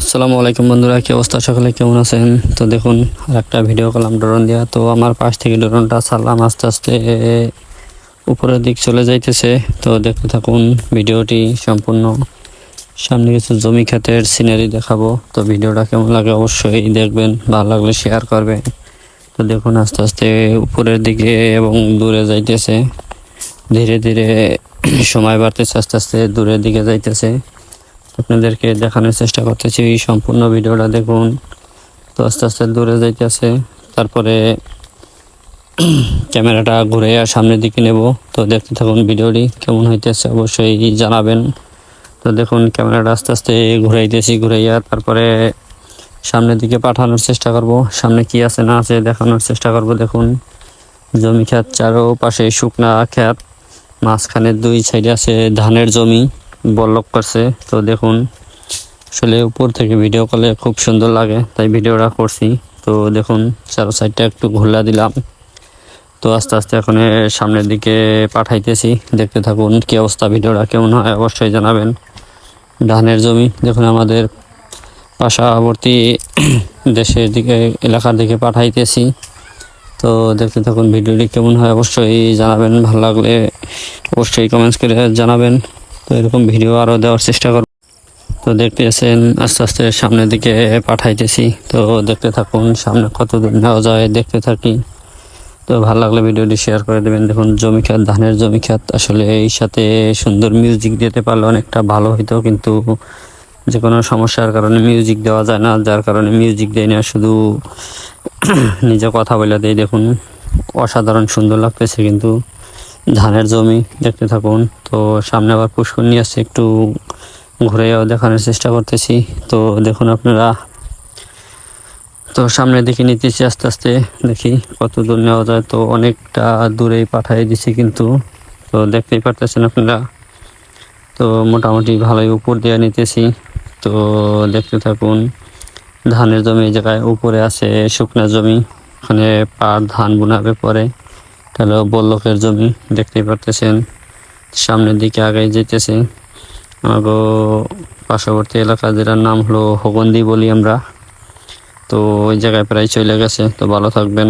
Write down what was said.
আসসালামু আলাইকুম বন্ধুরা, কি অবস্থা? সকালে কেমন আছেন? তো দেখুন, আর একটা ভিডিও করলাম ড্রোন দিয়া। তো আমার পাশ থেকে ড্রোনটা ছাড়লাম, আস্তে আস্তে উপরের দিক চলে যাইতেছে। তো দেখতে থাকুন ভিডিওটি সম্পূর্ণ। সামনে কিছু জমি ক্ষেতের সিনারি দেখাবো। তো ভিডিওটা কেমন লাগে অবশ্যই দেখবেন, ভালো লাগলে শেয়ার করবেন। তো দেখুন আস্তে আস্তে উপরের দিকে এবং দূরে যাইতেছে, ধীরে ধীরে সময় বাড়তেছে, আস্তে আস্তে দূরের দিকে যাইতেছে। আপনাদেরকে দেখানোর চেষ্টা করতেছি, এই সম্পূর্ণ ভিডিওটা দেখুন। তো আস্তে আস্তে দূরে যাইতেছে, তারপরে ক্যামেরাটা ঘুরে সামনের দিকে নেব। তো দেখতে থাকুন ভিডিওটি, কেমন হইতেছে অবশ্যই জানাবেন। তো দেখুন ক্যামেরাটা আস্তে আস্তে ঘুরাইয়া তারপরে সামনের দিকে পাঠানোর চেষ্টা করব। সামনে কি আছে না আছে দেখানোর চেষ্টা করব। দেখুন জমি ক্ষেত, চারোপাশে শুকনা ক্ষেত, মাঝখানে দুই সাইডে আছে ধানের জমি, বল্লক করছে। তো দেখুন আসলে উপর থেকে ভিডিও করলে খুব সুন্দর লাগে, তাই ভিডিওটা করছি। তো দেখুন চারো সাইডটা একটু ঘুরলা দিলাম। তো আস্তে আস্তে এখন সামনের দিকে পাঠাইতেছি, দেখতে থাকুন কি অবস্থা, ভিডিওটা কেমন হয় অবশ্যই জানাবেন। ধানের জমি দেখুন, আমাদের পার্শ্ববর্তী দেশের দিকে, এলাকার দিকে পাঠাইতেছি। তো দেখতে থাকুন ভিডিওটি কেমন হয় অবশ্যই জানাবেন, ভালো লাগলে অবশ্যই কমেন্টস করে জানাবেন। তো এরকম ভিডিও আরও দেওয়ার চেষ্টা করব। তো দেখতেছেন আস্তে আস্তে সামনের দিকে পাঠাইতেছি। তো দেখতে থাকুন সামনে কত দূর নেওয়া যায়, দেখতে থাকি। তো ভালো লাগলে ভিডিওটি শেয়ার করে দেবেন। দেখুন জমি ক্ষেত, ধানের জমি ক্ষেত, আসলে এই সাথে সুন্দর মিউজিক দিতে পারলে অনেকটা ভালো হইতো, কিন্তু যে কোনো সমস্যার কারণে মিউজিক দেওয়া যায় না, যার কারণে মিউজিক দেয় না, শুধু নিজে কথা বলে দেয়। দেখুন অসাধারণ সুন্দর লাগতেছে কিন্তু ধানের জমি, দেখতে থাকুন। তো সামনে আবার পুষ্কর নিয়ে আসছে, একটু ঘুরেও দেখানোর চেষ্টা করতেছি। তো দেখুন আপনারা, তো সামনের দিকে নিতেছি আস্তে আস্তে, দেখি কত দূর নেওয়া যায়। তো অনেকটা দূরেই পাঠিয়ে দিছি কিন্তু, তো দেখতেই পারতেছেন আপনারা। তো মোটামুটি ভালোই উপর দিয়ে নিতেছি। তো দেখতে থাকুন ধানের জমি এই জায়গায়, উপরে আছে শুকনা জমি, ওখানে পাট ধান বোনাবে পরে, তাহলে বল্লকের জমি দেখতেই পারতেছেন। সামনের দিকে আগে যেতেছে আমাগো পার্শ্ববর্তী এলাকা, যেটার নাম হলো হগন্দি বলি আমরা। তো ওই জায়গায় প্রায় চলে গেছে। তো ভালো থাকবেন।